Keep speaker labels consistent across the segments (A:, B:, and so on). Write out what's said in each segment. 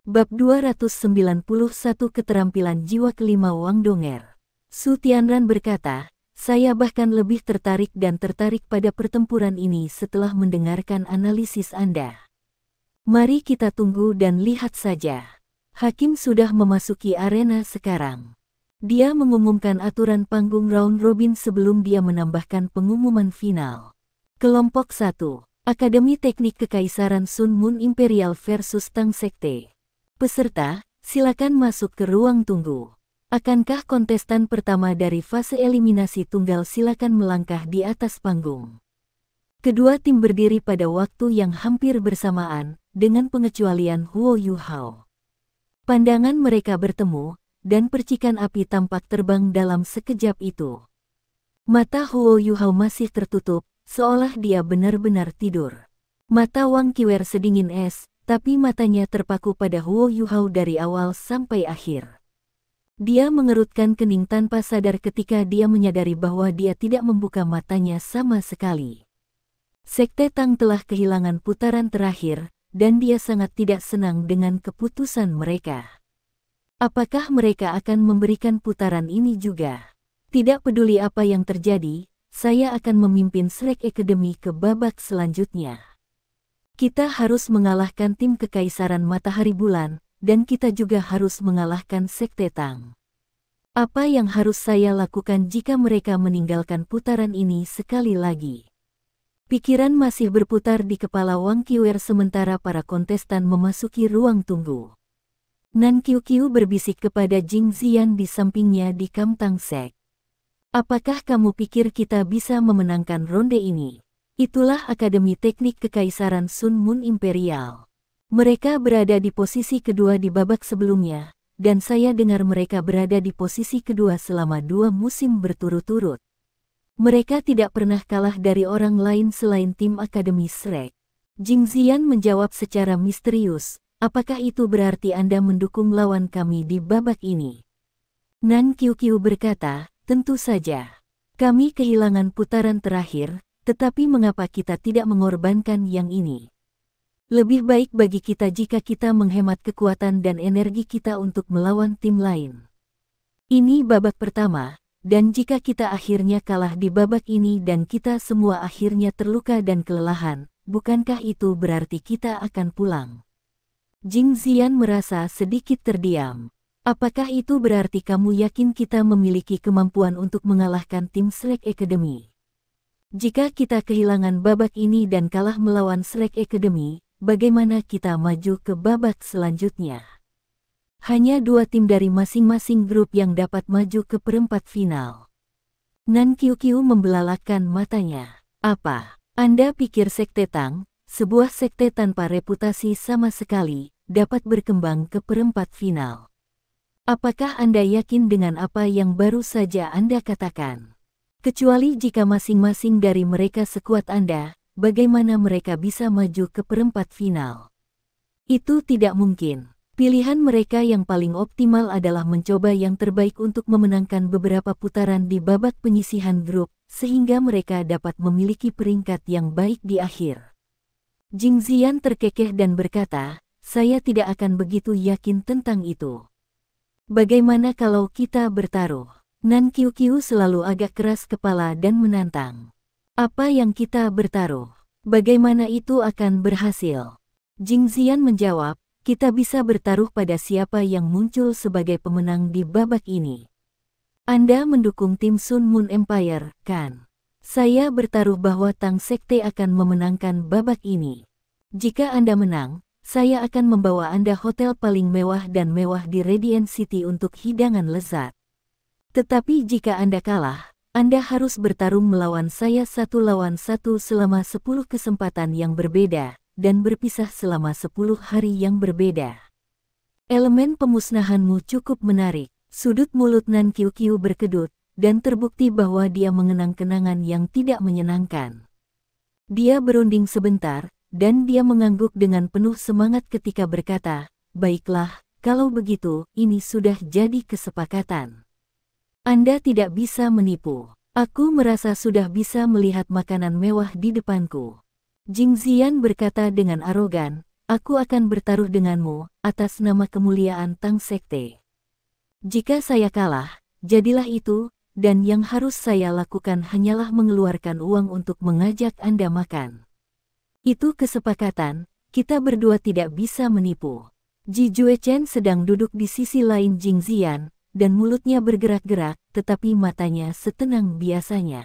A: Bab 291 Keterampilan Jiwa Kelima Wang Donger. Su Tianran berkata, saya bahkan lebih tertarik pada pertempuran ini setelah mendengarkan analisis Anda. Mari kita tunggu dan lihat saja. Hakim sudah memasuki arena sekarang. Dia mengumumkan aturan panggung round robin sebelum dia menambahkan pengumuman final. Kelompok 1, Akademi Teknik Kekaisaran Sun Moon Imperial versus Tang Sekte. Peserta, silakan masuk ke ruang tunggu. Akankah kontestan pertama dari fase eliminasi tunggal silakan melangkah di atas panggung. Kedua tim berdiri pada waktu yang hampir bersamaan, dengan pengecualian Huo Yuhao. Pandangan mereka bertemu, dan percikan api tampak terbang dalam sekejap itu. Mata Huo Yuhao masih tertutup, seolah dia benar-benar tidur. Mata Wang Qiwer sedingin es, tapi matanya terpaku pada Huo Yuhao dari awal sampai akhir. Dia mengerutkan kening tanpa sadar ketika dia menyadari bahwa dia tidak membuka matanya sama sekali. Sekte Tang telah kehilangan putaran terakhir, dan dia sangat tidak senang dengan keputusan mereka. Apakah mereka akan memberikan putaran ini juga? Tidak peduli apa yang terjadi, saya akan memimpin Shrek Academy ke babak selanjutnya. Kita harus mengalahkan tim Kekaisaran Matahari Bulan, dan kita juga harus mengalahkan Sekte Tang. Apa yang harus saya lakukan jika mereka meninggalkan putaran ini sekali lagi? Pikiran masih berputar di kepala Wang Qiwer sementara para kontestan memasuki ruang tunggu. Nan Qiu berbisik kepada Jing Ziyan di sampingnya di Kam Tang Sek. Apakah kamu pikir kita bisa memenangkan ronde ini? Itulah Akademi Teknik Kekaisaran Sun Moon Imperial. Mereka berada di posisi kedua di babak sebelumnya, dan saya dengar mereka berada di posisi kedua selama 2 musim berturut-turut. Mereka tidak pernah kalah dari orang lain selain tim Akademi Shrek. Jing Ziyan menjawab secara misterius, apakah itu berarti Anda mendukung lawan kami di babak ini? Nan Qiu berkata, tentu saja. Kami kehilangan putaran terakhir, tetapi mengapa kita tidak mengorbankan yang ini? Lebih baik bagi kita jika kita menghemat kekuatan dan energi kita untuk melawan tim lain. Ini babak pertama, dan jika kita akhirnya kalah di babak ini dan kita semua akhirnya terluka dan kelelahan, bukankah itu berarti kita akan pulang? Jing Ziyan merasa sedikit terdiam. Apakah itu berarti kamu yakin kita memiliki kemampuan untuk mengalahkan tim Shrek Academy? Jika kita kehilangan babak ini dan kalah melawan Shrek Academy, bagaimana kita maju ke babak selanjutnya? Hanya 2 tim dari masing-masing grup yang dapat maju ke perempat final. Nan Qiu membelalakkan matanya. Apa? Anda pikir Sekte Tang, sebuah sekte tanpa reputasi sama sekali, dapat berkembang ke perempat final? Apakah Anda yakin dengan apa yang baru saja Anda katakan? Kecuali jika masing-masing dari mereka sekuat Anda, bagaimana mereka bisa maju ke perempat final? Itu tidak mungkin. Pilihan mereka yang paling optimal adalah mencoba yang terbaik untuk memenangkan beberapa putaran di babak penyisihan grup, sehingga mereka dapat memiliki peringkat yang baik di akhir. Jing Ziyan terkekeh dan berkata, saya tidak akan begitu yakin tentang itu. Bagaimana kalau kita bertaruh? Nan Qiu selalu agak keras kepala dan menantang. Apa yang kita bertaruh? Bagaimana itu akan berhasil? Jing Ziyan menjawab, kita bisa bertaruh pada siapa yang muncul sebagai pemenang di babak ini. Anda mendukung tim Sun Moon Empire, kan? Saya bertaruh bahwa Tang Sekte akan memenangkan babak ini. Jika Anda menang, saya akan membawa Anda hotel paling mewah dan mewah di Radiant City untuk hidangan lezat. Tetapi jika Anda kalah, Anda harus bertarung melawan saya 1 lawan 1 selama 10 kesempatan yang berbeda, dan berpisah selama 10 hari yang berbeda. Elemen pemusnahanmu cukup menarik. Sudut mulut Nan Qiu berkedut, dan terbukti bahwa dia mengenang kenangan yang tidak menyenangkan. Dia berunding sebentar, dan dia mengangguk dengan penuh semangat ketika berkata, baiklah, kalau begitu, ini sudah jadi kesepakatan. Anda tidak bisa menipu. Aku merasa sudah bisa melihat makanan mewah di depanku. Jing Ziyan berkata dengan arogan, aku akan bertaruh denganmu atas nama kemuliaan Tang Sekte. Jika saya kalah, jadilah itu, dan yang harus saya lakukan hanyalah mengeluarkan uang untuk mengajak Anda makan. Itu kesepakatan, kita berdua tidak bisa menipu. Ji Juechen sedang duduk di sisi lain Jingxian, dan mulutnya bergerak-gerak, tetapi matanya setenang biasanya.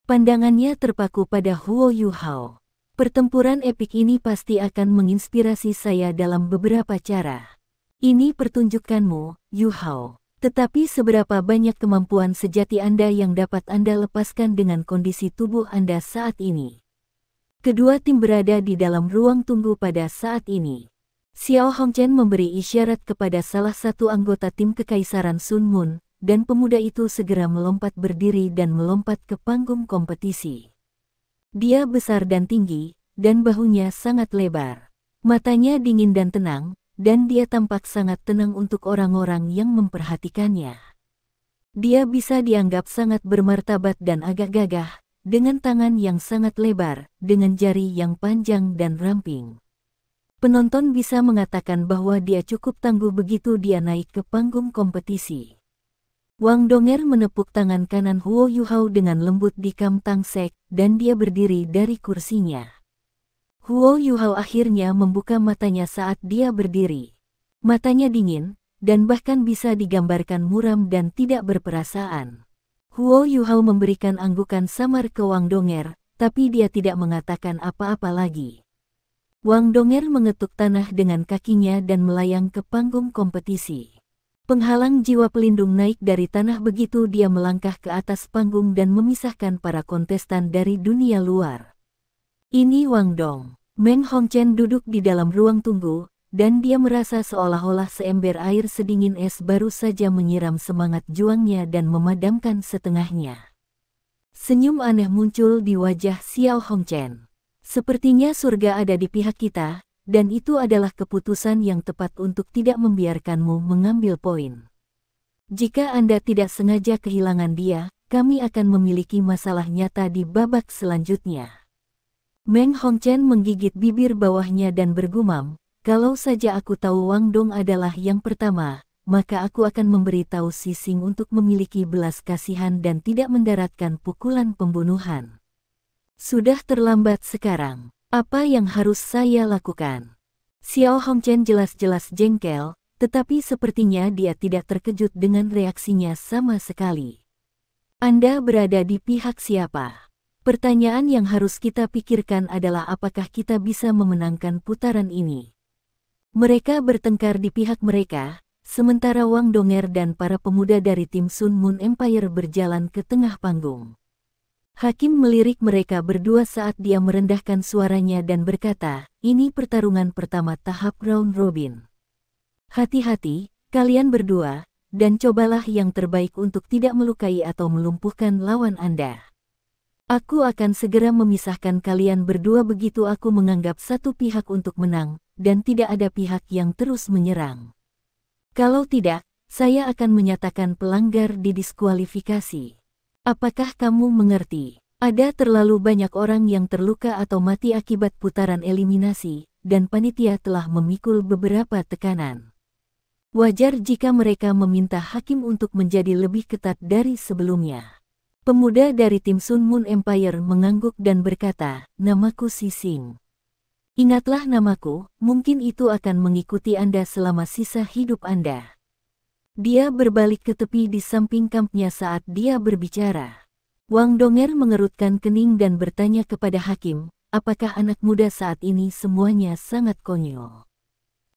A: Pandangannya terpaku pada Huo Yuhao. Pertempuran epik ini pasti akan menginspirasi saya dalam beberapa cara. Ini pertunjukanmu, Yuhao. Tetapi seberapa banyak kemampuan sejati Anda yang dapat Anda lepaskan dengan kondisi tubuh Anda saat ini? Kedua tim berada di dalam ruang tunggu pada saat ini. Xiao Hongchen memberi isyarat kepada salah satu anggota tim Kekaisaran Sun Mun, dan pemuda itu segera melompat berdiri dan melompat ke panggung kompetisi. Dia besar dan tinggi, dan bahunya sangat lebar. Matanya dingin dan tenang, dan dia tampak sangat tenang untuk orang-orang yang memperhatikannya. Dia bisa dianggap sangat bermartabat dan agak gagah, dengan tangan yang sangat lebar, dengan jari yang panjang dan ramping. Penonton bisa mengatakan bahwa dia cukup tangguh begitu dia naik ke panggung kompetisi. Wang Donger menepuk tangan kanan Huo Yuhao dengan lembut di kam Tang Sek, dan dia berdiri dari kursinya. Huo Yuhao akhirnya membuka matanya saat dia berdiri. Matanya dingin, dan bahkan bisa digambarkan muram dan tidak berperasaan. Huo Yuhao memberikan anggukan samar ke Wang Donger, tapi dia tidak mengatakan apa-apa lagi. Wang Donger mengetuk tanah dengan kakinya dan melayang ke panggung kompetisi. Penghalang jiwa pelindung naik dari tanah begitu dia melangkah ke atas panggung dan memisahkan para kontestan dari dunia luar. Ini Wang Dong. Meng Hongchen duduk di dalam ruang tunggu, dan dia merasa seolah-olah seember air sedingin es baru saja menyiram semangat juangnya dan memadamkan setengahnya. Senyum aneh muncul di wajah Xiao Hongchen. Sepertinya surga ada di pihak kita, dan itu adalah keputusan yang tepat untuk tidak membiarkanmu mengambil poin. Jika Anda tidak sengaja kehilangan dia, kami akan memiliki masalah nyata di babak selanjutnya. Meng Hongchen menggigit bibir bawahnya dan bergumam, kalau saja aku tahu Wang Dong adalah yang pertama, maka aku akan memberitahu Sising untuk memiliki belas kasihan dan tidak mendaratkan pukulan pembunuhan. Sudah terlambat sekarang. Apa yang harus saya lakukan? Xiao Hongchen jelas-jelas jengkel, tetapi sepertinya dia tidak terkejut dengan reaksinya sama sekali. Anda berada di pihak siapa? Pertanyaan yang harus kita pikirkan adalah apakah kita bisa memenangkan putaran ini. Mereka bertengkar di pihak mereka, sementara Wang Donger dan para pemuda dari tim Sun Mun Empire berjalan ke tengah panggung. Hakim melirik mereka berdua saat dia merendahkan suaranya dan berkata, ini pertarungan pertama tahap round robin. Hati-hati, kalian berdua, dan cobalah yang terbaik untuk tidak melukai atau melumpuhkan lawan Anda. Aku akan segera memisahkan kalian berdua begitu aku menganggap satu pihak untuk menang, dan tidak ada pihak yang terus menyerang. Kalau tidak, saya akan menyatakan pelanggar didiskualifikasi. Apakah kamu mengerti? Ada terlalu banyak orang yang terluka atau mati akibat putaran eliminasi, dan panitia telah memikul beberapa tekanan. Wajar jika mereka meminta hakim untuk menjadi lebih ketat dari sebelumnya. Pemuda dari tim Sun Mun Empire mengangguk dan berkata, namaku Sising. Ingatlah namaku, mungkin itu akan mengikuti Anda selama sisa hidup Anda. Dia berbalik ke tepi di samping kampnya saat dia berbicara. Wang Donger mengerutkan kening dan bertanya kepada hakim, apakah anak muda saat ini semuanya sangat konyol?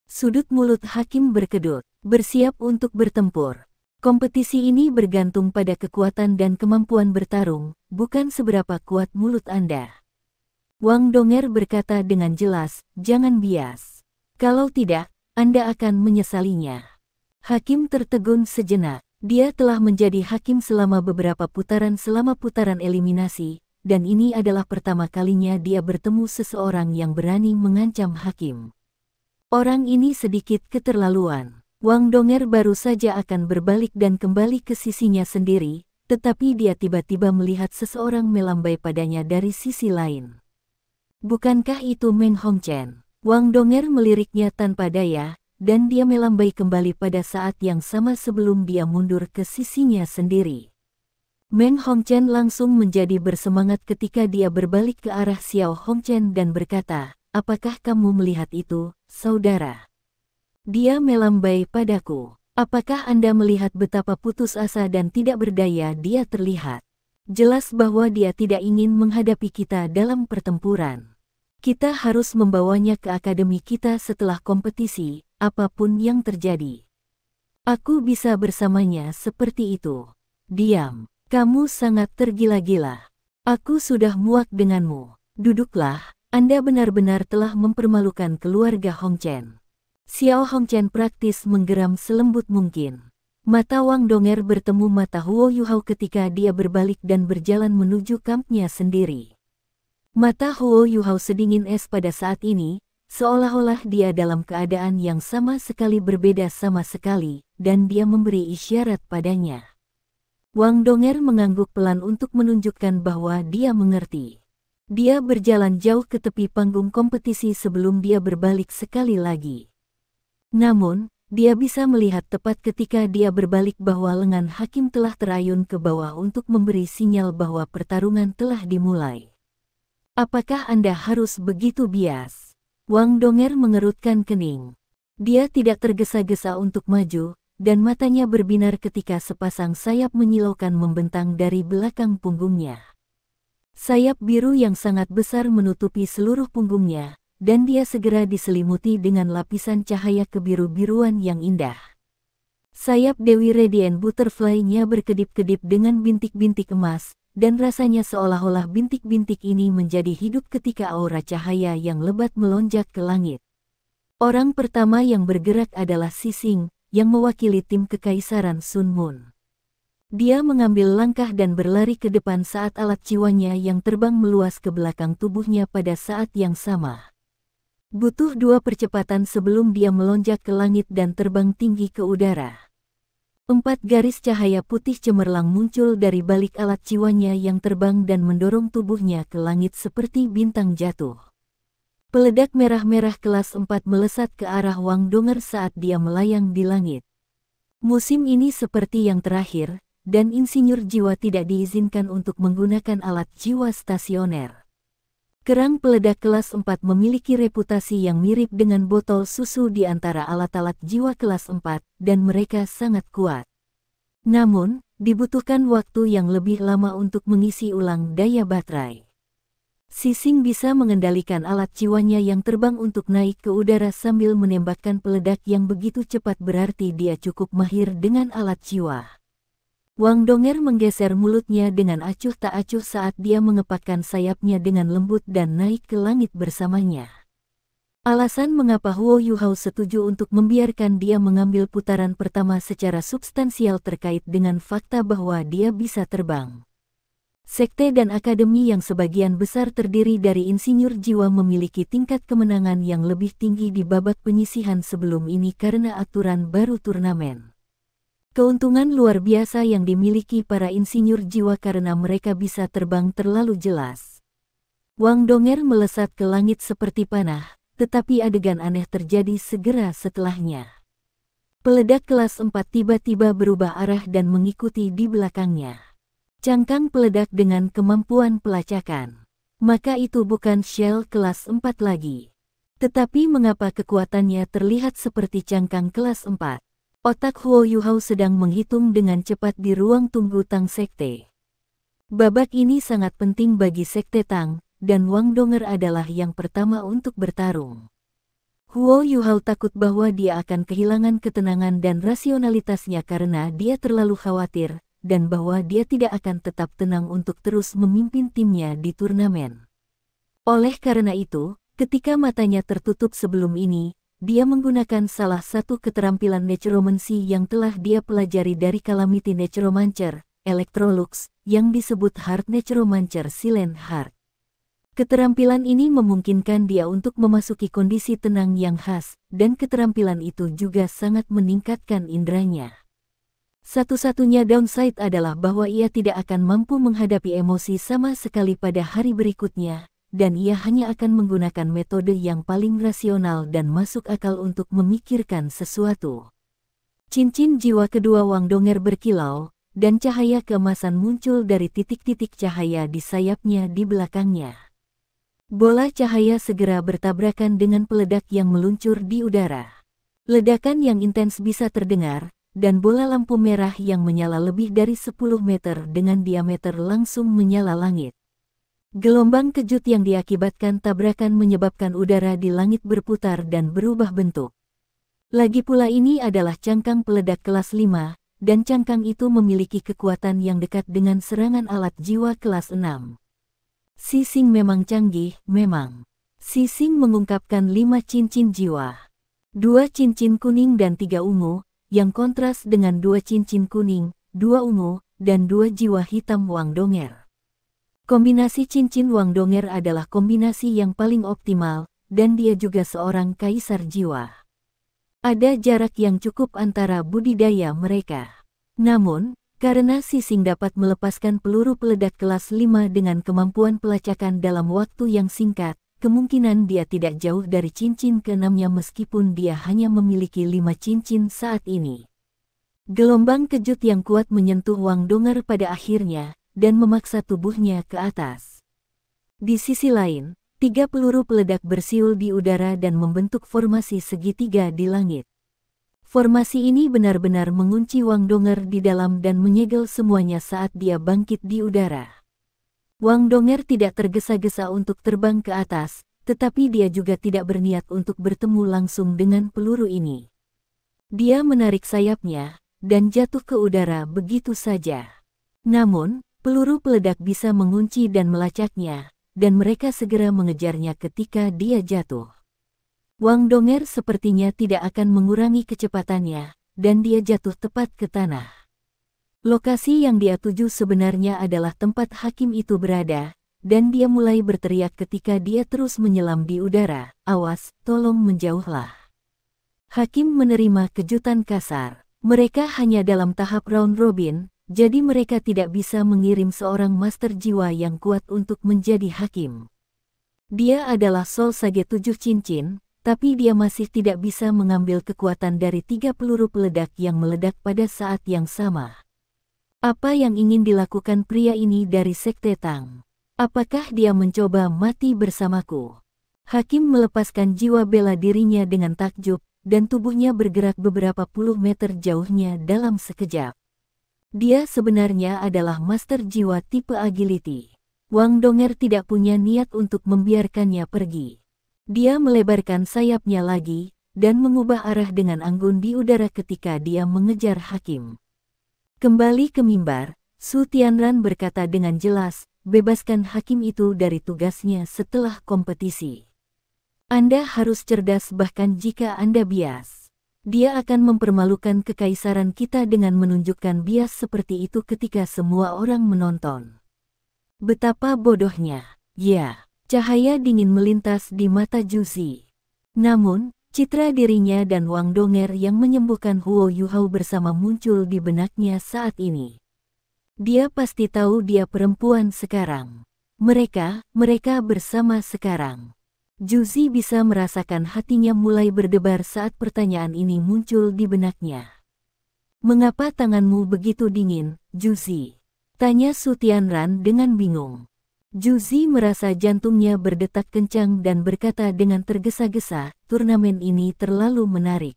A: Sudut mulut hakim berkedut, bersiap untuk bertempur. Kompetisi ini bergantung pada kekuatan dan kemampuan bertarung, bukan seberapa kuat mulut Anda. Wang Donger berkata dengan jelas, jangan bias. Kalau tidak, Anda akan menyesalinya. Hakim tertegun sejenak. Dia telah menjadi hakim selama beberapa putaran eliminasi, dan ini adalah pertama kalinya dia bertemu seseorang yang berani mengancam hakim. Orang ini sedikit keterlaluan. Wang Donger baru saja akan berbalik dan kembali ke sisinya sendiri, tetapi dia tiba-tiba melihat seseorang melambai padanya dari sisi lain. Bukankah itu Meng Hongchen? Wang Donger meliriknya tanpa daya, dan dia melambai kembali pada saat yang sama sebelum dia mundur ke sisinya sendiri. Meng Hongchen langsung menjadi bersemangat ketika dia berbalik ke arah Xiao Hongchen dan berkata, "Apakah kamu melihat itu, saudara?" Dia melambai padaku. "Apakah Anda melihat betapa putus asa dan tidak berdaya dia terlihat? Jelas bahwa dia tidak ingin menghadapi kita dalam pertempuran. Kita harus membawanya ke akademi kita setelah kompetisi, apapun yang terjadi. Aku bisa bersamanya seperti itu." "Diam, kamu sangat tergila-gila. Aku sudah muak denganmu. Duduklah, Anda benar-benar telah mempermalukan keluarga Hongchen." Xiao Hongchen praktis menggeram selembut mungkin. Mata Wang Donger bertemu mata Huo Yuhao ketika dia berbalik dan berjalan menuju kampnya sendiri. Mata Huo Yuhao sedingin es pada saat ini, seolah-olah dia dalam keadaan yang sama sekali berbeda sama sekali, dan dia memberi isyarat padanya. Wang Donger mengangguk pelan untuk menunjukkan bahwa dia mengerti. Dia berjalan jauh ke tepi panggung kompetisi sebelum dia berbalik sekali lagi. Namun, dia bisa melihat tepat ketika dia berbalik bahwa lengan hakim telah terayun ke bawah untuk memberi sinyal bahwa pertarungan telah dimulai. "Apakah Anda harus begitu bias?" Wang Donger mengerutkan kening. Dia tidak tergesa-gesa untuk maju, dan matanya berbinar ketika sepasang sayap menyilaukan membentang dari belakang punggungnya. Sayap biru yang sangat besar menutupi seluruh punggungnya, dan dia segera diselimuti dengan lapisan cahaya kebiru-biruan yang indah. Sayap Dewi Radiant Butterfly-nya berkedip-kedip dengan bintik-bintik emas, dan rasanya seolah-olah bintik-bintik ini menjadi hidup ketika aura cahaya yang lebat melonjak ke langit. Orang pertama yang bergerak adalah Sising, yang mewakili tim Kekaisaran Sun Moon. Dia mengambil langkah dan berlari ke depan saat alat jiwanya yang terbang meluas ke belakang tubuhnya pada saat yang sama. Butuh 2 percepatan sebelum dia melonjak ke langit dan terbang tinggi ke udara. 4 garis cahaya putih cemerlang muncul dari balik alat jiwanya yang terbang dan mendorong tubuhnya ke langit seperti bintang jatuh. Peledak merah-merah kelas 4 melesat ke arah Wang Donger saat dia melayang di langit. Musim ini seperti yang terakhir, dan insinyur jiwa tidak diizinkan untuk menggunakan alat jiwa stasioner. Kerang peledak kelas 4 memiliki reputasi yang mirip dengan botol susu di antara alat-alat jiwa kelas 4, dan mereka sangat kuat. Namun, dibutuhkan waktu yang lebih lama untuk mengisi ulang daya baterai. Sising bisa mengendalikan alat jiwanya yang terbang untuk naik ke udara sambil menembakkan peledak yang begitu cepat, berarti dia cukup mahir dengan alat jiwa. Wang Donger menggeser mulutnya dengan acuh tak acuh saat dia mengepakkan sayapnya dengan lembut dan naik ke langit bersamanya. Alasan mengapa Huo Yuhao setuju untuk membiarkan dia mengambil putaran pertama secara substansial terkait dengan fakta bahwa dia bisa terbang. Sekte dan akademi yang sebagian besar terdiri dari insinyur jiwa memiliki tingkat kemenangan yang lebih tinggi di babak penyisihan sebelum ini karena aturan baru turnamen. Keuntungan luar biasa yang dimiliki para insinyur jiwa karena mereka bisa terbang terlalu jelas. Wang Donger melesat ke langit seperti panah, tetapi adegan aneh terjadi segera setelahnya. Peledak kelas 4 tiba-tiba berubah arah dan mengikuti di belakangnya. Cangkang peledak dengan kemampuan pelacakan. Maka itu bukan shell kelas 4 lagi. Tetapi mengapa kekuatannya terlihat seperti cangkang kelas 4? Otak Huo Yuhao sedang menghitung dengan cepat di ruang tunggu Tang Sekte. Babak ini sangat penting bagi Sekte Tang, dan Wang Donger adalah yang pertama untuk bertarung. Huo Yuhao takut bahwa dia akan kehilangan ketenangan dan rasionalitasnya karena dia terlalu khawatir, dan bahwa dia tidak akan tetap tenang untuk terus memimpin timnya di turnamen. Oleh karena itu, ketika matanya tertutup sebelum ini, dia menggunakan salah satu keterampilan necromancy yang telah dia pelajari dari Calamity Necromancer, Electrolux, yang disebut Heart Necromancer Silent Heart. Keterampilan ini memungkinkan dia untuk memasuki kondisi tenang yang khas, dan keterampilan itu juga sangat meningkatkan indranya. Satu-satunya downside adalah bahwa ia tidak akan mampu menghadapi emosi sama sekali pada hari berikutnya, dan ia hanya akan menggunakan metode yang paling rasional dan masuk akal untuk memikirkan sesuatu. Cincin jiwa kedua Wang Donger berkilau, dan cahaya keemasan muncul dari titik-titik cahaya di sayapnya di belakangnya. Bola cahaya segera bertabrakan dengan peledak yang meluncur di udara. Ledakan yang intens bisa terdengar, dan bola lampu merah yang menyala lebih dari 10 meter dengan diameter langsung menyala langit. Gelombang kejut yang diakibatkan tabrakan menyebabkan udara di langit berputar dan berubah bentuk. Lagi pula ini adalah cangkang peledak kelas 5, dan cangkang itu memiliki kekuatan yang dekat dengan serangan alat jiwa kelas 6. Sising memang canggih, memang. Sising mengungkapkan 5 cincin jiwa. 2 cincin kuning dan 3 ungu, yang kontras dengan 2 cincin kuning, 2 ungu, dan 2 jiwa hitam Wang Donger. Kombinasi cincin Wang Donger adalah kombinasi yang paling optimal, dan dia juga seorang kaisar jiwa. Ada jarak yang cukup antara budidaya mereka. Namun, karena Sising dapat melepaskan peluru peledak kelas 5 dengan kemampuan pelacakan dalam waktu yang singkat, kemungkinan dia tidak jauh dari cincin ke-6-nya meskipun dia hanya memiliki 5 cincin saat ini. Gelombang kejut yang kuat menyentuh Wang Donger pada akhirnya, dan memaksa tubuhnya ke atas. Di sisi lain, 3 peluru peledak bersiul di udara dan membentuk formasi segitiga di langit. Formasi ini benar-benar mengunci Wang Donger di dalam dan menyegel semuanya saat dia bangkit di udara. Wang Donger tidak tergesa-gesa untuk terbang ke atas, tetapi dia juga tidak berniat untuk bertemu langsung dengan peluru ini. Dia menarik sayapnya, dan jatuh ke udara begitu saja. Namun, peluru peledak bisa mengunci dan melacaknya, dan mereka segera mengejarnya ketika dia jatuh. Wang Donger sepertinya tidak akan mengurangi kecepatannya, dan dia jatuh tepat ke tanah. Lokasi yang dia tuju sebenarnya adalah tempat hakim itu berada, dan dia mulai berteriak ketika dia terus menyelam di udara, "Awas, tolong menjauhlah." Hakim menerima kejutan kasar. Mereka hanya dalam tahap round robin, jadi mereka tidak bisa mengirim seorang master jiwa yang kuat untuk menjadi hakim. Dia adalah Soul Sage 7 cincin, tapi dia masih tidak bisa mengambil kekuatan dari 3 peluru peledak yang meledak pada saat yang sama. Apa yang ingin dilakukan pria ini dari Sekte Tang? Apakah dia mencoba mati bersamaku? Hakim melepaskan jiwa bela dirinya dengan takjub, dan tubuhnya bergerak beberapa puluh meter jauhnya dalam sekejap. Dia sebenarnya adalah master jiwa tipe agility. Wang Donger tidak punya niat untuk membiarkannya pergi. Dia melebarkan sayapnya lagi, dan mengubah arah dengan anggun di udara ketika dia mengejar hakim. Kembali ke mimbar, Su Tianran berkata dengan jelas, "Bebaskan hakim itu dari tugasnya setelah kompetisi. Anda harus cerdas bahkan jika Anda bias. Dia akan mempermalukan kekaisaran kita dengan menunjukkan bias seperti itu ketika semua orang menonton." Betapa bodohnya. Ya, cahaya dingin melintas di mata Juzi. Namun, citra dirinya dan Wang Donger yang menyembuhkan Huo Yuhao bersama muncul di benaknya saat ini. Dia pasti tahu dia perempuan sekarang. Mereka bersama sekarang. Juzi bisa merasakan hatinya mulai berdebar saat pertanyaan ini muncul di benaknya. "Mengapa tanganmu begitu dingin, Juzi?" tanya Su Tianran dengan bingung. Juzi merasa jantungnya berdetak kencang dan berkata dengan tergesa-gesa, "Turnamen ini terlalu menarik.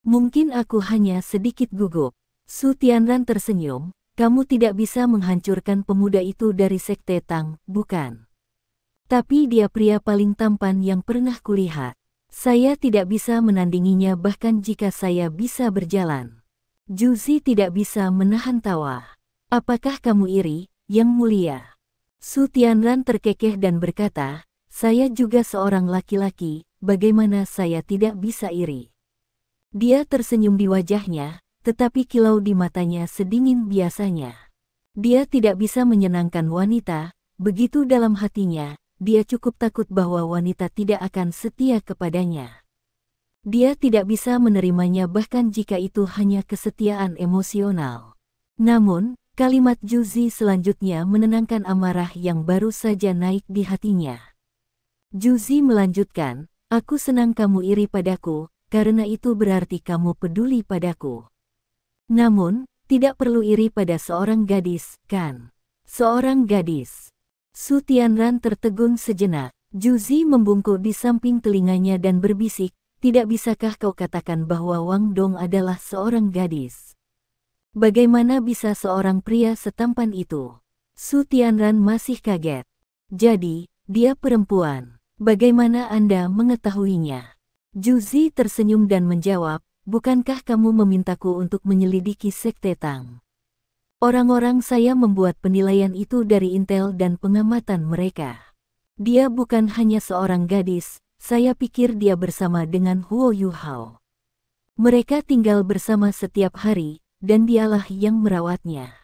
A: Mungkin aku hanya sedikit gugup." Su Tianran tersenyum, "Kamu tidak bisa menghancurkan pemuda itu dari Sekte Tang, bukan? Tapi dia pria paling tampan yang pernah kulihat. Saya tidak bisa menandinginya bahkan jika saya bisa berjalan." Juzi tidak bisa menahan tawa. "Apakah kamu iri, Yang Mulia?" Su Tianran terkekeh dan berkata, "Saya juga seorang laki-laki, bagaimana saya tidak bisa iri?" Dia tersenyum di wajahnya, tetapi kilau di matanya sedingin biasanya. Dia tidak bisa menyenangkan wanita, begitu dalam hatinya. Dia cukup takut bahwa wanita tidak akan setia kepadanya. Dia tidak bisa menerimanya bahkan jika itu hanya kesetiaan emosional. Namun, kalimat Juzi selanjutnya menenangkan amarah yang baru saja naik di hatinya. Juzi melanjutkan, aku senang kamu iri padaku, karena itu berarti kamu peduli padaku. Namun, tidak perlu iri pada seorang gadis, kan? Seorang gadis. Su Tianran tertegun sejenak. Juzi membungkuk di samping telinganya dan berbisik, tidak bisakah kau katakan bahwa Wang Dong adalah seorang gadis? Bagaimana bisa seorang pria setampan itu? Su Tianran masih kaget. Jadi, dia perempuan. Bagaimana Anda mengetahuinya? Juzi tersenyum dan menjawab, bukankah kamu memintaku untuk menyelidiki sekte Tang? Orang-orang saya membuat penilaian itu dari intel dan pengamatan mereka. Dia bukan hanya seorang gadis, saya pikir dia bersama dengan Huo Yuhao. Mereka tinggal bersama setiap hari, dan dialah yang merawatnya.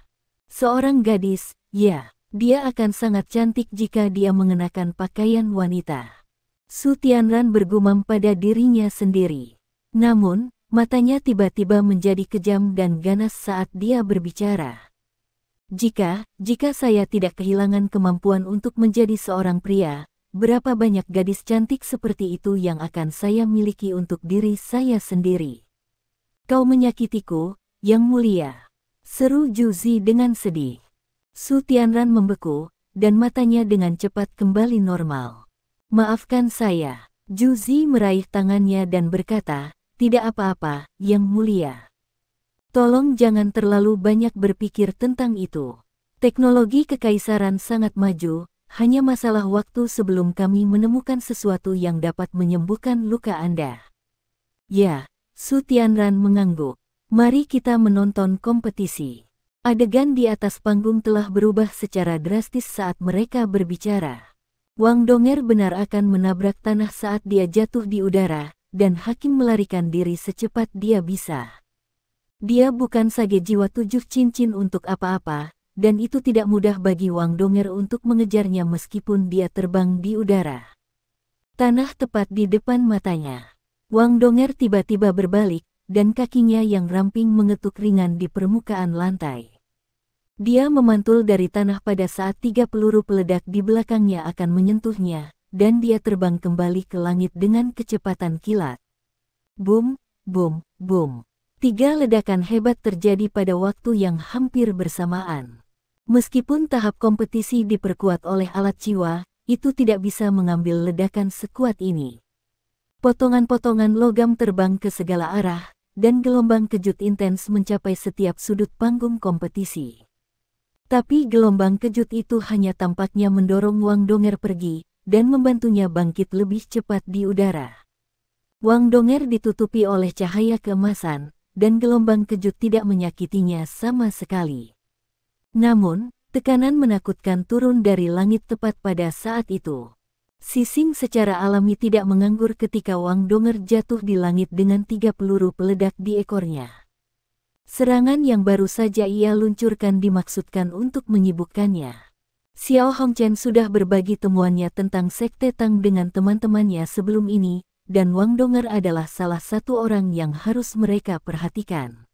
A: Seorang gadis, ya, dia akan sangat cantik jika dia mengenakan pakaian wanita. Su Tianran bergumam pada dirinya sendiri. Namun, matanya tiba-tiba menjadi kejam dan ganas saat dia berbicara. Jika saya tidak kehilangan kemampuan untuk menjadi seorang pria, berapa banyak gadis cantik seperti itu yang akan saya miliki untuk diri saya sendiri? Kau menyakitiku, Yang Mulia, seru Juzi dengan sedih. Su Tianran membeku, dan matanya dengan cepat kembali normal. Maafkan saya. Juzi meraih tangannya dan berkata, tidak apa-apa, Yang Mulia. Tolong jangan terlalu banyak berpikir tentang itu. Teknologi kekaisaran sangat maju, hanya masalah waktu sebelum kami menemukan sesuatu yang dapat menyembuhkan luka Anda. Ya, Su Tianran mengangguk. Mari kita menonton kompetisi. Adegan di atas panggung telah berubah secara drastis saat mereka berbicara. Wang Donger benar akan menabrak tanah saat dia jatuh di udara, dan Hakim melarikan diri secepat dia bisa. Dia bukan sage jiwa 7 cincin untuk apa-apa, dan itu tidak mudah bagi Wang Donger untuk mengejarnya meskipun dia terbang di udara. Tanah tepat di depan matanya. Wang Donger tiba-tiba berbalik, dan kakinya yang ramping mengetuk ringan di permukaan lantai. Dia memantul dari tanah pada saat 3 peluru peledak di belakangnya akan menyentuhnya, dan dia terbang kembali ke langit dengan kecepatan kilat. Boom, boom, boom. 3 ledakan hebat terjadi pada waktu yang hampir bersamaan. Meskipun tahap kompetisi diperkuat oleh alat jiwa, itu tidak bisa mengambil ledakan sekuat ini. Potongan-potongan logam terbang ke segala arah, dan gelombang kejut intens mencapai setiap sudut panggung kompetisi. Tapi gelombang kejut itu hanya tampaknya mendorong Wang Donger pergi, dan membantunya bangkit lebih cepat di udara. Wang Donger ditutupi oleh cahaya keemasan, dan gelombang kejut tidak menyakitinya sama sekali. Namun, tekanan menakutkan turun dari langit tepat pada saat itu. Sising secara alami tidak menganggur ketika Wang Donger jatuh di langit dengan 3 peluru peledak di ekornya. Serangan yang baru saja ia luncurkan dimaksudkan untuk menyibukkannya. Xiao Hongchen sudah berbagi temuannya tentang sekte Tang dengan teman-temannya sebelum ini, dan Wang Donger adalah salah satu orang yang harus mereka perhatikan.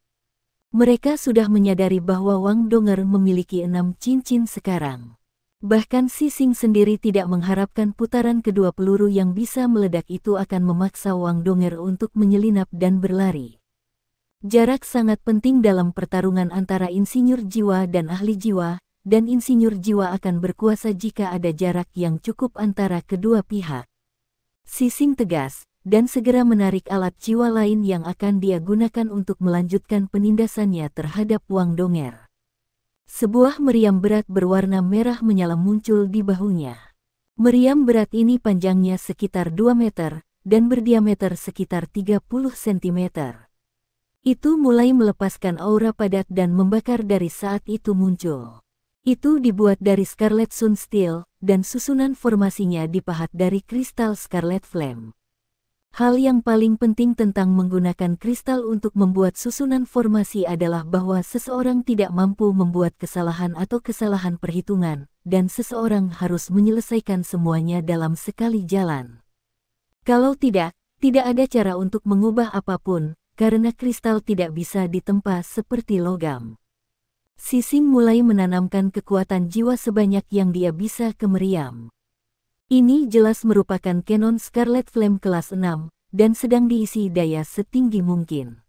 A: Mereka sudah menyadari bahwa Wang Donger memiliki 6 cincin sekarang. Bahkan Sising sendiri tidak mengharapkan putaran kedua peluru yang bisa meledak itu akan memaksa Wang Donger untuk menyelinap dan berlari. Jarak sangat penting dalam pertarungan antara insinyur jiwa dan ahli jiwa, dan insinyur jiwa akan berkuasa jika ada jarak yang cukup antara kedua pihak. Sising tegas, dan segera menarik alat jiwa lain yang akan dia gunakan untuk melanjutkan penindasannya terhadap Wang Donger. Sebuah meriam berat berwarna merah menyala muncul di bahunya. Meriam berat ini panjangnya sekitar 2 meter, dan berdiameter sekitar 30 cm. Itu mulai melepaskan aura padat dan membakar dari saat itu muncul. Itu dibuat dari Scarlet Sun Steel, dan susunan formasinya dipahat dari kristal Scarlet Flame. Hal yang paling penting tentang menggunakan kristal untuk membuat susunan formasi adalah bahwa seseorang tidak mampu membuat kesalahan atau kesalahan perhitungan, dan seseorang harus menyelesaikan semuanya dalam sekali jalan. Kalau tidak ada cara untuk mengubah apapun, karena kristal tidak bisa ditempa seperti logam. Sising mulai menanamkan kekuatan jiwa sebanyak yang dia bisa ke meriam. Ini jelas merupakan Canon Scarlet Flame kelas 6, dan sedang diisi daya setinggi mungkin.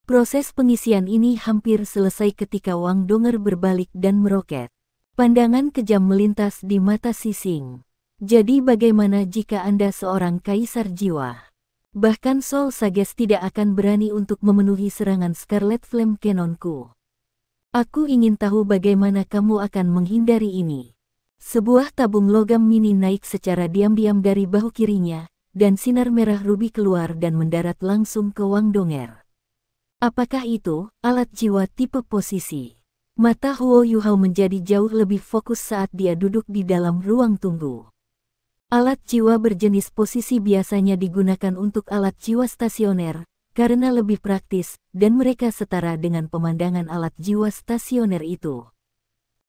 A: Proses pengisian ini hampir selesai ketika Wang Donger berbalik dan meroket. Pandangan kejam melintas di mata Xixing. Jadi bagaimana jika Anda seorang kaisar jiwa? Bahkan Sol Sages tidak akan berani untuk memenuhi serangan Scarlet Flame Canonku. Aku ingin tahu bagaimana kamu akan menghindari ini. Sebuah tabung logam mini naik secara diam-diam dari bahu kirinya, dan sinar merah rubi keluar dan mendarat langsung ke Wang Donger. Apakah itu alat jiwa tipe posisi? Mata Huo Yuhao menjadi jauh lebih fokus saat dia duduk di dalam ruang tunggu. Alat jiwa berjenis posisi biasanya digunakan untuk alat jiwa stasioner, karena lebih praktis, dan mereka setara dengan pemandangan alat jiwa stasioner itu.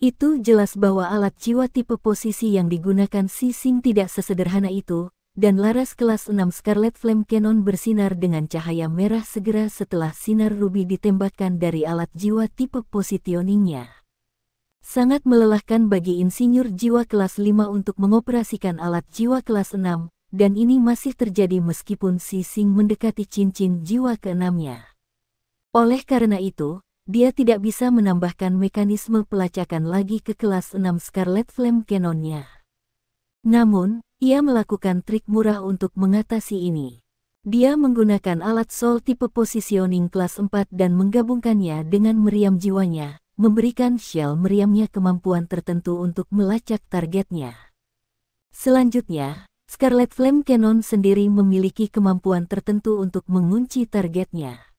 A: Itu jelas bahwa alat jiwa tipe posisi yang digunakan Xixing tidak sesederhana itu, dan laras kelas 6 Scarlet Flame Cannon bersinar dengan cahaya merah segera setelah sinar rubi ditembakkan dari alat jiwa tipe positioningnya. Sangat melelahkan bagi insinyur jiwa kelas 5 untuk mengoperasikan alat jiwa kelas 6, dan ini masih terjadi meskipun Xixing mendekati cincin jiwa ke-6-nya. Oleh karena itu, dia tidak bisa menambahkan mekanisme pelacakan lagi ke kelas 6 Scarlet Flame Cannon-nya. Namun, ia melakukan trik murah untuk mengatasi ini. Dia menggunakan alat Soul tipe positioning kelas 4 dan menggabungkannya dengan meriam jiwanya, memberikan shell meriamnya kemampuan tertentu untuk melacak targetnya. Selanjutnya, Scarlet Flame Cannon sendiri memiliki kemampuan tertentu untuk mengunci targetnya.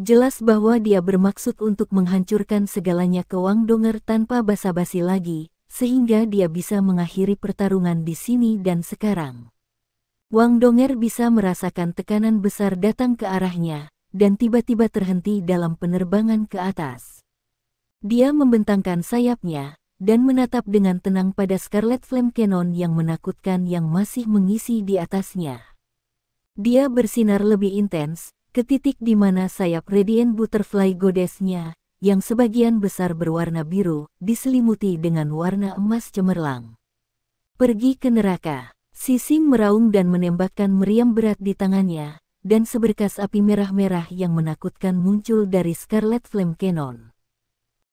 A: Jelas bahwa dia bermaksud untuk menghancurkan segalanya ke Wang Donger tanpa basa-basi lagi, sehingga dia bisa mengakhiri pertarungan di sini dan sekarang. Wang Donger bisa merasakan tekanan besar datang ke arahnya, dan tiba-tiba terhenti dalam penerbangan ke atas. Dia membentangkan sayapnya, dan menatap dengan tenang pada Scarlet Flame Cannon yang menakutkan yang masih mengisi di atasnya. Dia bersinar lebih intens, ke titik di mana sayap Radiant Butterfly Goddess-nya, yang sebagian besar berwarna biru, diselimuti dengan warna emas cemerlang. Pergi ke neraka. Xixing meraung dan menembakkan meriam berat di tangannya, dan seberkas api merah-merah yang menakutkan muncul dari Scarlet Flame Cannon.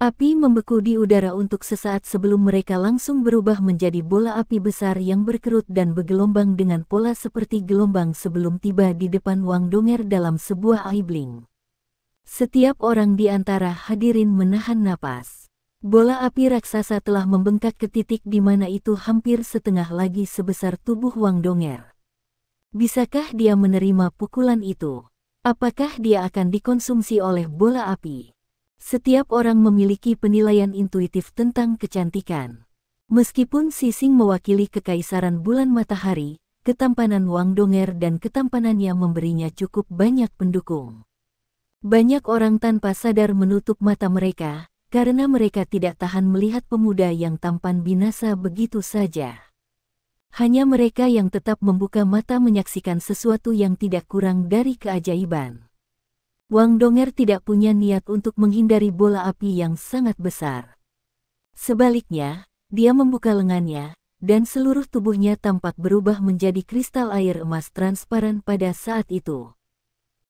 A: Api membeku di udara untuk sesaat sebelum mereka langsung berubah menjadi bola api besar yang berkerut dan bergelombang dengan pola seperti gelombang sebelum tiba di depan Wang Donger dalam sebuah eye blink. Setiap orang di antara hadirin menahan napas. Bola api raksasa telah membengkak ke titik di mana itu hampir setengah lagi sebesar tubuh Wang Donger. Bisakah dia menerima pukulan itu? Apakah dia akan dikonsumsi oleh bola api? Setiap orang memiliki penilaian intuitif tentang kecantikan. Meskipun Xixing mewakili kekaisaran bulan matahari, ketampanan Wang Donger dan ketampanannya memberinya cukup banyak pendukung. Banyak orang tanpa sadar menutup mata mereka, karena mereka tidak tahan melihat pemuda yang tampan binasa begitu saja. Hanya mereka yang tetap membuka mata menyaksikan sesuatu yang tidak kurang dari keajaiban. Wang Donger tidak punya niat untuk menghindari bola api yang sangat besar. Sebaliknya, dia membuka lengannya, dan seluruh tubuhnya tampak berubah menjadi kristal air emas transparan pada saat itu.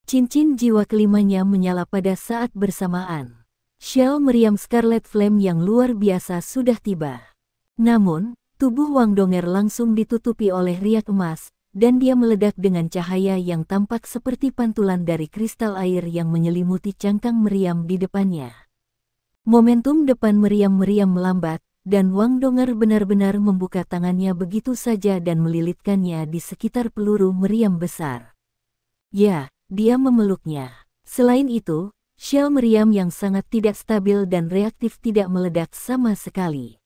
A: Cincin jiwa kelimanya menyala pada saat bersamaan. Shell meriam Scarlet Flame yang luar biasa sudah tiba. Namun, tubuh Wang Donger langsung ditutupi oleh riak emas, dan dia meledak dengan cahaya yang tampak seperti pantulan dari kristal air yang menyelimuti cangkang meriam di depannya. Momentum depan meriam-meriam melambat, dan Wang Donger benar-benar membuka tangannya begitu saja dan melilitkannya di sekitar peluru meriam besar. Ya, dia memeluknya. Selain itu, shell meriam yang sangat tidak stabil dan reaktif tidak meledak sama sekali.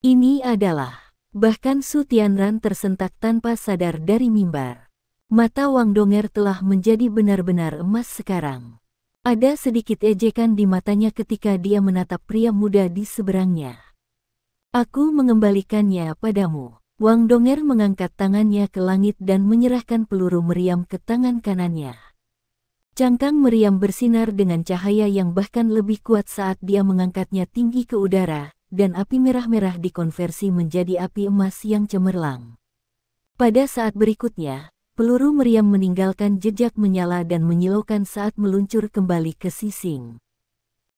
A: Ini adalah... Bahkan Su Tianran tersentak tanpa sadar dari mimbar. Mata Wang Donger telah menjadi benar-benar emas sekarang. Ada sedikit ejekan di matanya ketika dia menatap pria muda di seberangnya. Aku mengembalikannya padamu. Wang Donger mengangkat tangannya ke langit dan menyerahkan peluru meriam ke tangan kanannya. Cangkang meriam bersinar dengan cahaya yang bahkan lebih kuat saat dia mengangkatnya tinggi ke udara, dan api merah-merah dikonversi menjadi api emas yang cemerlang. Pada saat berikutnya, peluru meriam meninggalkan jejak menyala dan menyilaukan saat meluncur kembali ke Sising.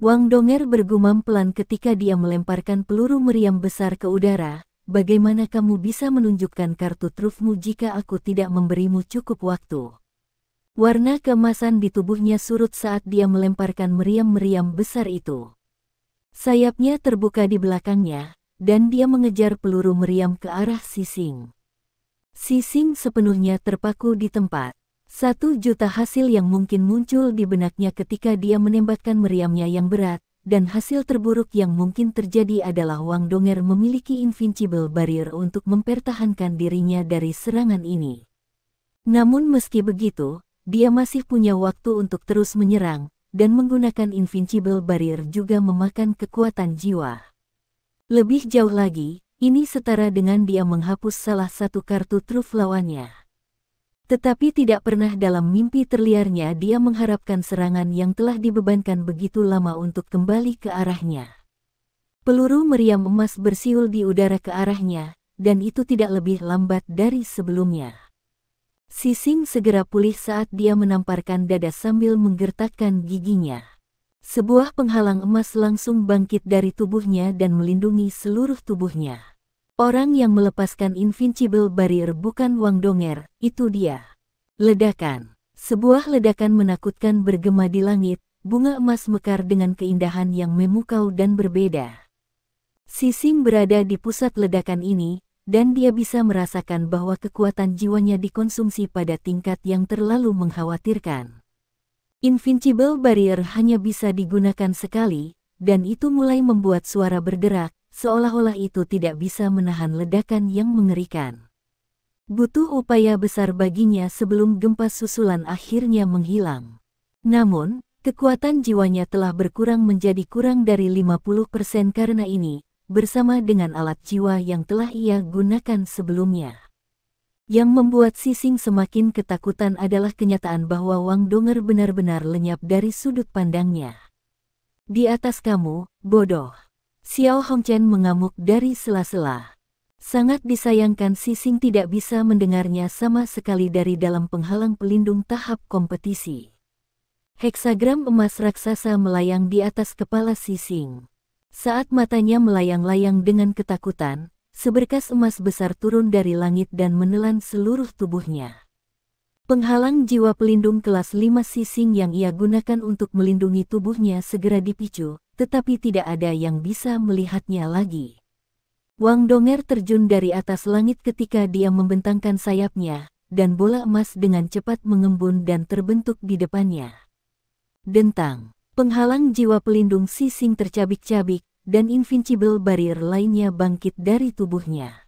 A: Wang Donger bergumam pelan ketika dia melemparkan peluru meriam besar ke udara. Bagaimana kamu bisa menunjukkan kartu trufmu jika aku tidak memberimu cukup waktu? Warna keemasan di tubuhnya surut saat dia melemparkan meriam-meriam besar itu. Sayapnya terbuka di belakangnya, dan dia mengejar peluru meriam ke arah Sising. Sising sepenuhnya terpaku di tempat. 1 juta hasil yang mungkin muncul di benaknya ketika dia menembakkan meriamnya yang berat, dan hasil terburuk yang mungkin terjadi adalah Wang Donger memiliki invincible barrier untuk mempertahankan dirinya dari serangan ini. Namun meski begitu, dia masih punya waktu untuk terus menyerang, dan menggunakan invincible barrier juga memakan kekuatan jiwa. Lebih jauh lagi, ini setara dengan dia menghapus salah satu kartu truf lawannya. Tetapi tidak pernah dalam mimpi terliarnya dia mengharapkan serangan yang telah dibebankan begitu lama untuk kembali ke arahnya. Peluru meriam emas bersiul di udara ke arahnya, dan itu tidak lebih lambat dari sebelumnya. Sising segera pulih saat dia menamparkan dada sambil menggertakkan giginya. Sebuah penghalang emas langsung bangkit dari tubuhnya dan melindungi seluruh tubuhnya. Orang yang melepaskan invincible barrier bukan Wang Donger, itu dia. Ledakan. Sebuah ledakan menakutkan bergema di langit, bunga emas mekar dengan keindahan yang memukau dan berbeda. Sising berada di pusat ledakan ini, dan dia bisa merasakan bahwa kekuatan jiwanya dikonsumsi pada tingkat yang terlalu mengkhawatirkan. Invincible barrier hanya bisa digunakan sekali, dan itu mulai membuat suara berderak, seolah-olah itu tidak bisa menahan ledakan yang mengerikan. Butuh upaya besar baginya sebelum gempa susulan akhirnya menghilang. Namun, kekuatan jiwanya telah berkurang menjadi kurang dari 50% karena ini, bersama dengan alat jiwa yang telah ia gunakan sebelumnya. Yang membuat Sising semakin ketakutan adalah kenyataan bahwa Wang Donger benar-benar lenyap dari sudut pandangnya. Di atas kamu, bodoh. Xiao Hongchen mengamuk dari sela-sela. Sangat disayangkan Sising tidak bisa mendengarnya sama sekali dari dalam penghalang pelindung tahap kompetisi. Heksagram emas raksasa melayang di atas kepala Sising. Saat matanya melayang-layang dengan ketakutan, seberkas emas besar turun dari langit dan menelan seluruh tubuhnya. Penghalang jiwa pelindung kelas 5 Sising yang ia gunakan untuk melindungi tubuhnya segera dipicu, tetapi tidak ada yang bisa melihatnya lagi. Wang Donger terjun dari atas langit ketika dia membentangkan sayapnya, dan bola emas dengan cepat mengembun dan terbentuk di depannya. Dentang, penghalang jiwa pelindung Sising tercabik-cabik, dan invincible barrier lainnya bangkit dari tubuhnya.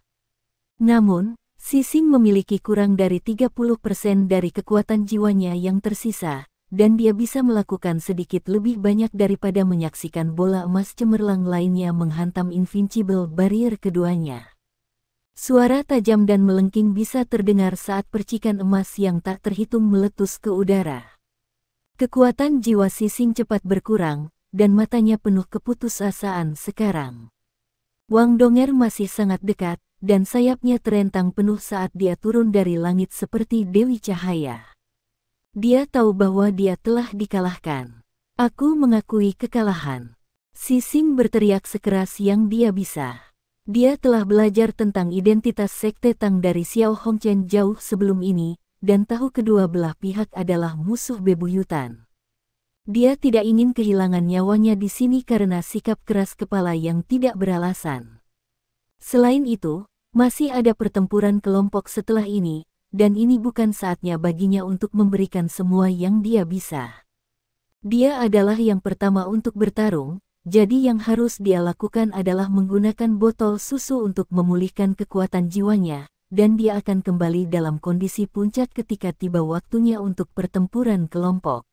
A: Namun, Sising memiliki kurang dari 30% dari kekuatan jiwanya yang tersisa, dan dia bisa melakukan sedikit lebih banyak daripada menyaksikan bola emas cemerlang lainnya menghantam invincible barrier keduanya. Suara tajam dan melengking bisa terdengar saat percikan emas yang tak terhitung meletus ke udara. Kekuatan jiwa Sising cepat berkurang, dan matanya penuh keputusasaan sekarang. Wang Donger masih sangat dekat, dan sayapnya terentang penuh saat dia turun dari langit seperti Dewi Cahaya. Dia tahu bahwa dia telah dikalahkan. Aku mengakui kekalahan. Sising berteriak sekeras yang dia bisa. Dia telah belajar tentang identitas Sekte Tang dari Xiao Hongchen jauh sebelum ini, dan tahu kedua belah pihak adalah musuh bebuyutan. Dia tidak ingin kehilangan nyawanya di sini karena sikap keras kepala yang tidak beralasan. Selain itu, masih ada pertempuran kelompok setelah ini, dan ini bukan saatnya baginya untuk memberikan semua yang dia bisa. Dia adalah yang pertama untuk bertarung, jadi yang harus dia lakukan adalah menggunakan botol susu untuk memulihkan kekuatan jiwanya, dan dia akan kembali dalam kondisi puncak ketika tiba waktunya untuk pertempuran kelompok.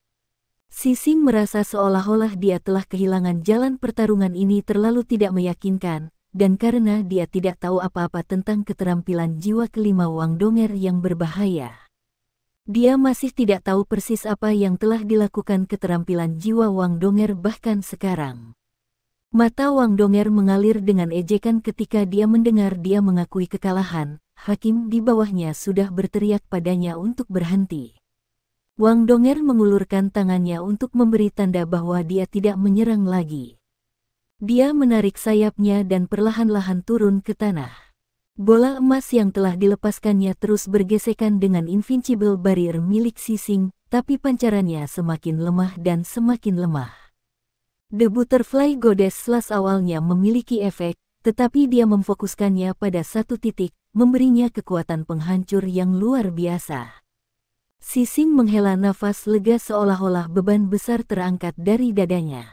A: Sising merasa seolah-olah dia telah kehilangan jalan pertarungan ini terlalu tidak meyakinkan, dan karena dia tidak tahu apa-apa tentang keterampilan jiwa kelima Wang Donger yang berbahaya. Dia masih tidak tahu persis apa yang telah dilakukan keterampilan jiwa Wang Donger bahkan sekarang. Mata Wang Donger mengalir dengan ejekan ketika dia mendengar dia mengakui kekalahan. Hakim di bawahnya sudah berteriak padanya untuk berhenti. Wang Donger mengulurkan tangannya untuk memberi tanda bahwa dia tidak menyerang lagi. Dia menarik sayapnya dan perlahan-lahan turun ke tanah. Bola emas yang telah dilepaskannya terus bergesekan dengan Invincible Barrier milik Sising, tapi pancarannya semakin lemah dan semakin lemah. The Butterfly Goddess Slash awalnya memiliki efek, tetapi dia memfokuskannya pada satu titik, memberinya kekuatan penghancur yang luar biasa. Sising menghela nafas lega seolah-olah beban besar terangkat dari dadanya.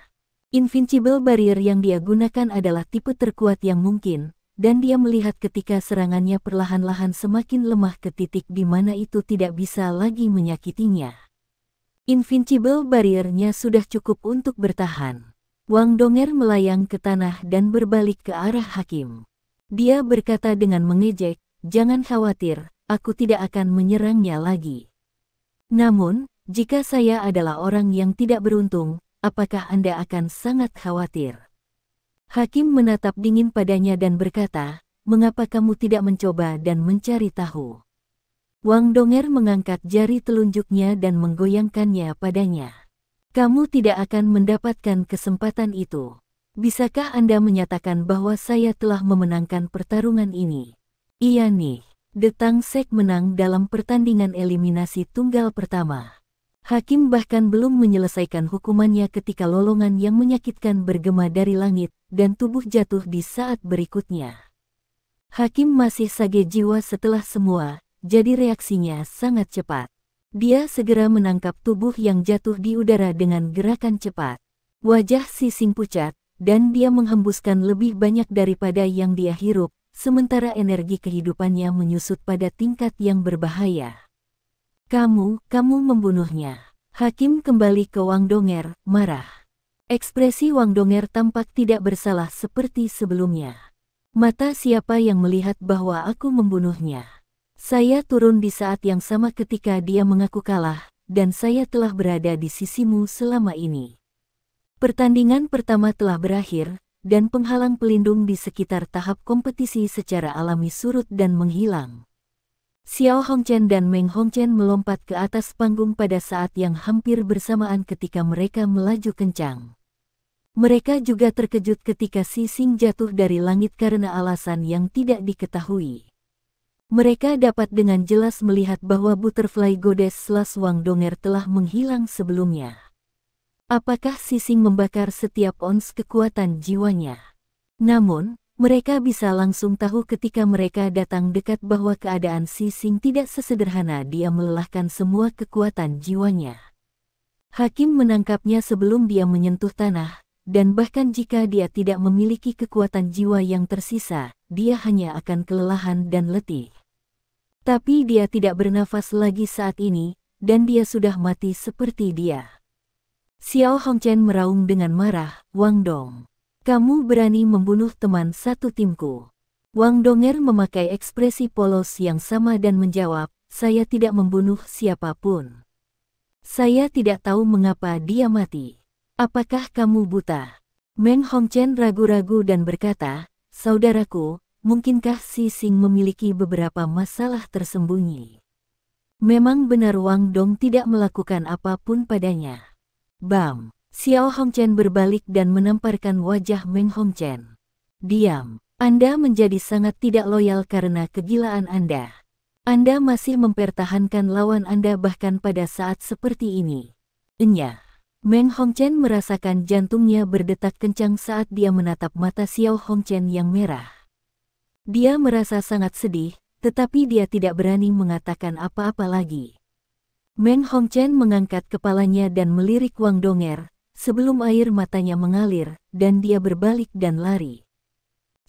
A: Invincible Barrier yang dia gunakan adalah tipe terkuat yang mungkin, dan dia melihat ketika serangannya perlahan-lahan semakin lemah ke titik di mana itu tidak bisa lagi menyakitinya. Invincible Barrier-nya sudah cukup untuk bertahan. Wang Donger melayang ke tanah dan berbalik ke arah Hakim. Dia berkata dengan mengejek, "Jangan khawatir, aku tidak akan menyerangnya lagi. Namun, jika saya adalah orang yang tidak beruntung, apakah Anda akan sangat khawatir?" Hakim menatap dingin padanya dan berkata, "Mengapa kamu tidak mencoba dan mencari tahu?" Wang Donger mengangkat jari telunjuknya dan menggoyangkannya padanya. "Kamu tidak akan mendapatkan kesempatan itu. Bisakah Anda menyatakan bahwa saya telah memenangkan pertarungan ini?" "Iya nih." The Tangsek menang dalam pertandingan eliminasi tunggal pertama. Hakim bahkan belum menyelesaikan hukumannya ketika lolongan yang menyakitkan bergema dari langit, dan tubuh jatuh di saat berikutnya. Hakim masih sage jiwa setelah semua, jadi reaksinya sangat cepat. Dia segera menangkap tubuh yang jatuh di udara dengan gerakan cepat. Wajah Sising pucat, dan dia menghembuskan lebih banyak daripada yang dia hirup, sementara energi kehidupannya menyusut pada tingkat yang berbahaya. Kamu membunuhnya." Hakim kembali ke Wang Donger, marah. Ekspresi Wang Donger tampak tidak bersalah seperti sebelumnya. "Mata siapa yang melihat bahwa aku membunuhnya? Saya turun di saat yang sama ketika dia mengaku kalah, dan saya telah berada di sisimu selama ini. Pertandingan pertama telah berakhir, dan penghalang pelindung di sekitar tahap kompetisi secara alami surut dan menghilang." Xiao Hongchen dan Meng Hongchen melompat ke atas panggung pada saat yang hampir bersamaan ketika mereka melaju kencang. Mereka juga terkejut ketika Sising jatuh dari langit karena alasan yang tidak diketahui. Mereka dapat dengan jelas melihat bahwa Butterfly Goddess Slash Wang Donger telah menghilang sebelumnya. Apakah Sising membakar setiap ons kekuatan jiwanya? Namun, mereka bisa langsung tahu ketika mereka datang dekat bahwa keadaan Sising tidak sesederhana dia melelahkan semua kekuatan jiwanya. Hakim menangkapnya sebelum dia menyentuh tanah, dan bahkan jika dia tidak memiliki kekuatan jiwa yang tersisa, dia hanya akan kelelahan dan letih. Tapi dia tidak bernafas lagi saat ini, dan dia sudah mati seperti dia. Xiao Hongchen meraung dengan marah, "Wang Dong, kamu berani membunuh teman satu timku." Wang Donger memakai ekspresi polos yang sama dan menjawab, "Saya tidak membunuh siapapun. Saya tidak tahu mengapa dia mati. Apakah kamu buta?" Meng Hongchen ragu-ragu dan berkata, "Saudaraku, mungkinkah Sising memiliki beberapa masalah tersembunyi?" Memang benar Wang Dong tidak melakukan apapun padanya. Bam! Xiao Hongchen berbalik dan menamparkan wajah Meng Hongchen. "Diam. Anda menjadi sangat tidak loyal karena kegilaan Anda. Anda masih mempertahankan lawan Anda bahkan pada saat seperti ini." "Enyah." Meng Hongchen merasakan jantungnya berdetak kencang saat dia menatap mata Xiao Hongchen yang merah. Dia merasa sangat sedih, tetapi dia tidak berani mengatakan apa-apa lagi. Meng Hongchen mengangkat kepalanya dan melirik Wang Donger, sebelum air matanya mengalir, dan dia berbalik dan lari.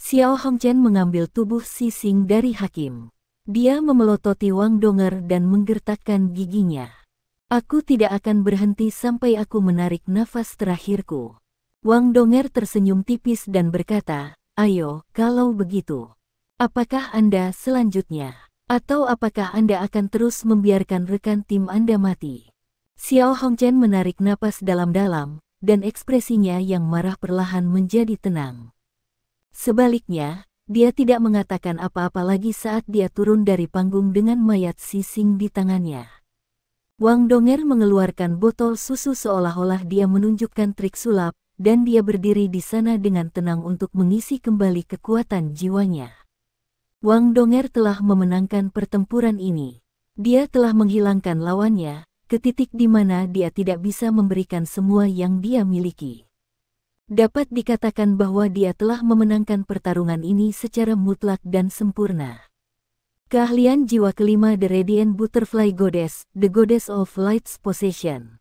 A: Xiao Hongchen mengambil tubuh Sising dari Hakim. Dia memelototi Wang Donger dan menggertakkan giginya. "Aku tidak akan berhenti sampai aku menarik nafas terakhirku." Wang Donger tersenyum tipis dan berkata, "Ayo, kalau begitu. Apakah Anda selanjutnya? Atau apakah Anda akan terus membiarkan rekan tim Anda mati?" Xiao Hongchen menarik napas dalam-dalam, dan ekspresinya yang marah perlahan menjadi tenang. Sebaliknya, dia tidak mengatakan apa-apa lagi saat dia turun dari panggung dengan mayat Sising di tangannya. Wang Donger mengeluarkan botol susu seolah-olah dia menunjukkan trik sulap, dan dia berdiri di sana dengan tenang untuk mengisi kembali kekuatan jiwanya. Wang Donger telah memenangkan pertempuran ini. Dia telah menghilangkan lawannya, ke titik di mana dia tidak bisa memberikan semua yang dia miliki. Dapat dikatakan bahwa dia telah memenangkan pertarungan ini secara mutlak dan sempurna. Keahlian jiwa kelima, The Radiant Butterfly Goddess, The Goddess of Light's Possession.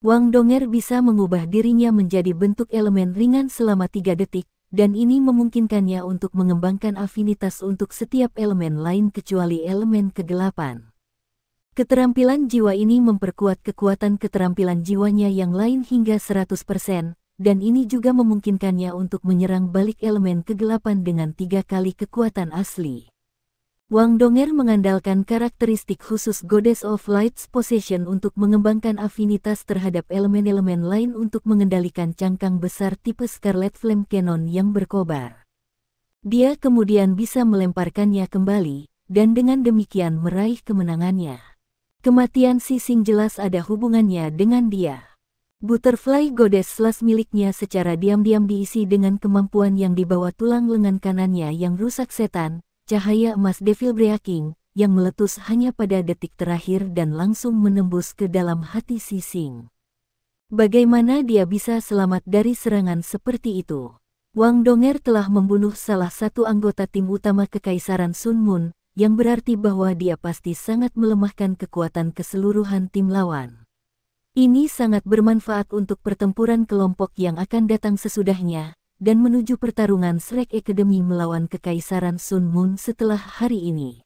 A: Wang Donger bisa mengubah dirinya menjadi bentuk elemen ringan selama 3 detik, dan ini memungkinkannya untuk mengembangkan afinitas untuk setiap elemen lain kecuali elemen kegelapan. Keterampilan jiwa ini memperkuat kekuatan keterampilan jiwanya yang lain hingga 100%, dan ini juga memungkinkannya untuk menyerang balik elemen kegelapan dengan 3 kali kekuatan asli. Wang Donger mengandalkan karakteristik khusus Goddess of Light's Possession untuk mengembangkan afinitas terhadap elemen-elemen lain untuk mengendalikan cangkang besar tipe Scarlet Flame Cannon yang berkobar. Dia kemudian bisa melemparkannya kembali, dan dengan demikian meraih kemenangannya. Kematian Sising jelas ada hubungannya dengan dia. Butterfly Goddess Slash miliknya secara diam-diam diisi dengan kemampuan yang dibawa tulang lengan kanannya yang rusak setan, cahaya emas Devil Breaking, yang meletus hanya pada detik terakhir dan langsung menembus ke dalam hati Sising. Bagaimana dia bisa selamat dari serangan seperti itu? Wang Donger telah membunuh salah satu anggota tim utama Kekaisaran Sun Moon, yang berarti bahwa dia pasti sangat melemahkan kekuatan keseluruhan tim lawan. Ini sangat bermanfaat untuk pertempuran kelompok yang akan datang sesudahnya, dan menuju pertarungan Shrek Academy melawan Kekaisaran Sun Moon setelah hari ini.